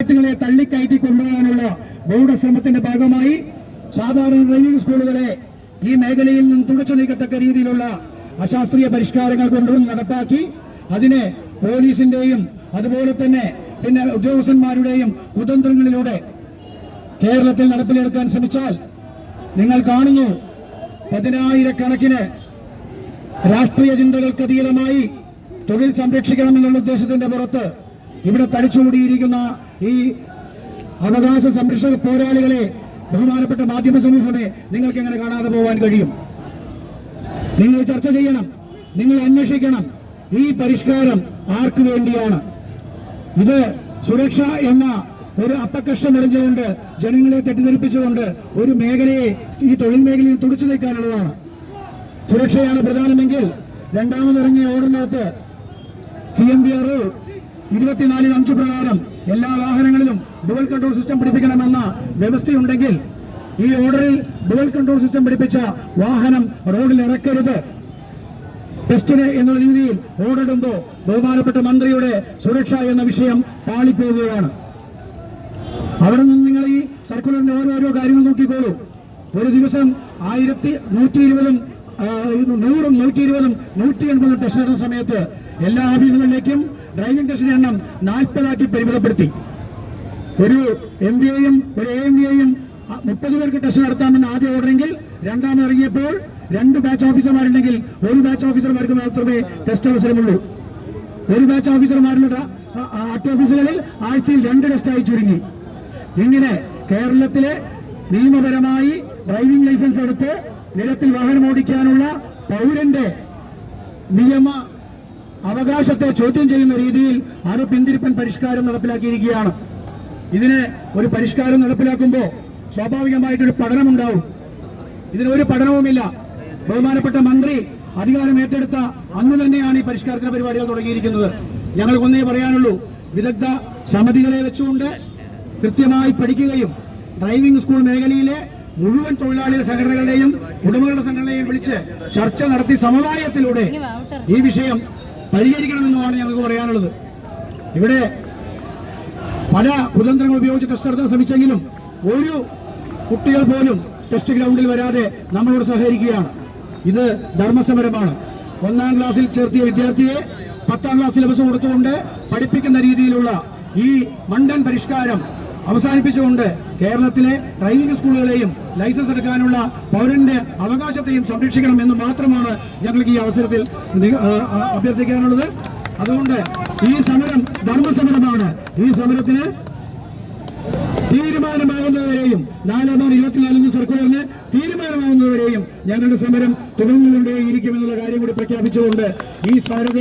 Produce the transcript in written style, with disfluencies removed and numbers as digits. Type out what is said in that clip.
െ തള്ളിക്കയറ്റി കൊണ്ടുപോകാനുള്ള ഗൂഢശ്രമത്തിന്റെ ഭാഗമായി സാധാരണ ഡ്രൈവിംഗ് സ്കൂളുകളെ ഈ മേഖലയിൽ നിന്ന് തുടച്ചു നീക്കത്തക്ക രീതിയിലുള്ള അശാസ്ത്രീയ പരിഷ്കാരങ്ങൾ കൊണ്ടുവന്ന് നടപ്പാക്കി അതിനെ പോലീസിന്റെയും അതുപോലെ തന്നെ പിന്നെ ഉദ്യോഗസ്ഥന്മാരുടെയും കുതന്ത്രങ്ങളിലൂടെ കേരളത്തിൽ നടപ്പിലെടുക്കാൻ ശ്രമിച്ചാൽ നിങ്ങൾ കാണുന്നു, പതിനായിരക്കണക്കിന് രാഷ്ട്രീയ ചിന്തകൾക്കതീതമായി തൊഴിൽ സംരക്ഷിക്കണമെന്നുള്ള ഉദ്ദേശത്തിന്റെ പുറത്ത് ഇവിടെ തടിച്ചുകൂടിയിരിക്കുന്ന ഈ അവകാശ സംരക്ഷക പോരാളികളെ ബഹുമാനപ്പെട്ട മാധ്യമ സമൂഹമേ നിങ്ങൾക്ക് എങ്ങനെ കാണാതെ പോകാൻ കഴിയും? നിങ്ങൾ ചർച്ച ചെയ്യണം, നിങ്ങൾ അന്വേഷിക്കണം. ഈ പരിഷ്കാരം ആർക്കു വേണ്ടിയാണ്? ഇത് സുരക്ഷ എന്ന ഒരു അപ്പകഷ്ടം നിറഞ്ഞുകൊണ്ട് ജനങ്ങളെ തെറ്റിദ്ധരിപ്പിച്ചുകൊണ്ട് ഒരു മേഖലയെ ഈ തൊഴിൽ മേഖലയിൽ തുടിച്ചു നീക്കാനുള്ളതാണ്. സുരക്ഷയാണ് പ്രധാനമെങ്കിൽ രണ്ടാമതിറങ്ങിയ ഓർഡിനകത്ത് CMVR 24(5) പ്രകാരം എല്ലാ വാഹനങ്ങളിലും ഡുവൽ കൺട്രോൾ സിസ്റ്റം പിടിപ്പിക്കണമെന്ന വ്യവസ്ഥയുണ്ടെങ്കിൽ ഈ ഓർഡറിൽ ഡുവൽ കൺട്രോൾ സിസ്റ്റം പിടിപ്പിച്ച വാഹനം റോഡിൽ ഇറക്കരുത് ടെസ്റ്റിന് എന്നുള്ള രീതിയിൽ ഓർഡറിടുമ്പോൾ ബഹുമാനപ്പെട്ട മന്ത്രിയുടെ സുരക്ഷ എന്ന വിഷയം പാളിപ്പോവുകയാണ്. അവിടെ നിന്ന് നിങ്ങൾ ഈ സർക്കുലറിന്റെ ഓരോരോ കാര്യങ്ങൾ നോക്കിക്കോളൂ. ഒരു ദിവസം 120ഉം 100ഉം 120ഉം 180ഉം ടെസ്റ്റ് നടന്ന സമയത്ത് എല്ലാ ഓഫീസുകളിലേക്കും ഡ്രൈവിംഗ് ടെസ്റ്റിന്റെ എണ്ണം 40 പരിമിതപ്പെടുത്തി. ഒരു MVAയും ഒരു AMVAയും 30 പേർക്ക് ടെസ്റ്റ് നടത്താമെന്ന് ആദ്യം ഓർഡറെങ്കിൽ രണ്ടാമത് ഇറങ്ങിയപ്പോൾ 2 ബാച്ച് ഓഫീസർമാരുണ്ടെങ്കിൽ 1 ബാച്ച് ഓഫീസർമാർക്ക് മാത്രമേ ടെസ്റ്റ് അവസരമുള്ളൂ. 1 ബാച്ച് ഓഫീസർമാരുടെ ഓഫീസുകളിൽ ആഴ്ചയിൽ 2 ടെസ്റ്റായി ചുരുങ്ങി. ഇങ്ങനെ കേരളത്തിലെ നിയമപരമായി ഡ്രൈവിംഗ് ലൈസൻസ് എടുത്ത് നിരത്തിൽ വാഹനം ഓടിക്കാനുള്ള പൗരന്റെ നിയമ അവകാശത്തെ ചോദ്യം ചെയ്യുന്ന രീതിയിൽ അത് പിന്തിരിപ്പൻ പരിഷ്കാരം നടപ്പിലാക്കിയിരിക്കുകയാണ്. ഇതിന് ഒരു പരിഷ്കാരം നടപ്പിലാക്കുമ്പോൾ സ്വാഭാവികമായിട്ടൊരു പഠനമുണ്ടാവും. ഇതിനൊരു പഠനവുമില്ല. ബഹുമാനപ്പെട്ട മന്ത്രി അധികാരം ഏറ്റെടുത്ത അന്ന് തന്നെയാണ് ഈ പരിഷ്കാരത്തിന്റെ പരിപാടികൾ തുടങ്ങിയിരിക്കുന്നത്. ഞങ്ങൾക്കൊന്നേ പറയാനുള്ളൂ, വിദഗ്ധ സമിതികളെ വെച്ചുകൊണ്ട് കൃത്യമായി പഠിക്കുകയും ഡ്രൈവിംഗ് സ്കൂൾ മേഖലയിലെ മുഴുവൻ തൊഴിലാളി സംഘടനകളുടെയും ഉടമകളുടെ സംഘടനയെയും വിളിച്ച് ചർച്ച നടത്തി സമവായത്തിലൂടെ ഈ വിഷയം പരിഹരിക്കണമെന്നുമാണ് ഞങ്ങൾക്ക് പറയാനുള്ളത്. ഇവിടെ പല കുതന്ത്രങ്ങൾ ഉപയോഗിച്ച് ടെസ്റ്റ് നടത്താൻ ശ്രമിച്ചെങ്കിലും ഒരു കുട്ടികൾ പോലും ടെസ്റ്റ് ഗ്രൗണ്ടിൽ വരാതെ നമ്മളോട് സഹകരിക്കുകയാണ്. ഇത് ധർമ്മസമരമാണ്. 1ാം ക്ലാസ്സിൽ ചേർത്തിയ വിദ്യാർത്ഥിയെ 10ാം ക്ലാസ് സിലബസ് കൊടുത്തുകൊണ്ട് പഠിപ്പിക്കുന്ന രീതിയിലുള്ള ഈ മണ്ടൻ പരിഷ്കാരം അവസാനിപ്പിച്ചുകൊണ്ട് കേരളത്തിലെ ഡ്രൈവിംഗ് സ്കൂളുകളെയും ലൈസൻസ് എടുക്കാനുള്ള പൗരന്റെ അവകാശത്തെയും സംരക്ഷിക്കണം എന്ന് മാത്രമാണ് ഞങ്ങൾക്ക് ഈ അവസരത്തിൽ അഭ്യർത്ഥിക്കാനുള്ളത്. അതുകൊണ്ട് ഈ സമരം ധർമ്മസമരമാണ്. ഈ സമരത്തിന് തീരുമാനമാകുന്നവരെയും 4/24 സർക്കുലറിന് തീരുമാനമാകുന്നവരെയും ഞങ്ങളുടെ സമരം തുടർന്നുകൊണ്ടേയിരിക്കുമെന്നുള്ള കാര്യം കൂടി പ്രഖ്യാപിച്ചുകൊണ്ട് ഈ സമരത്തെ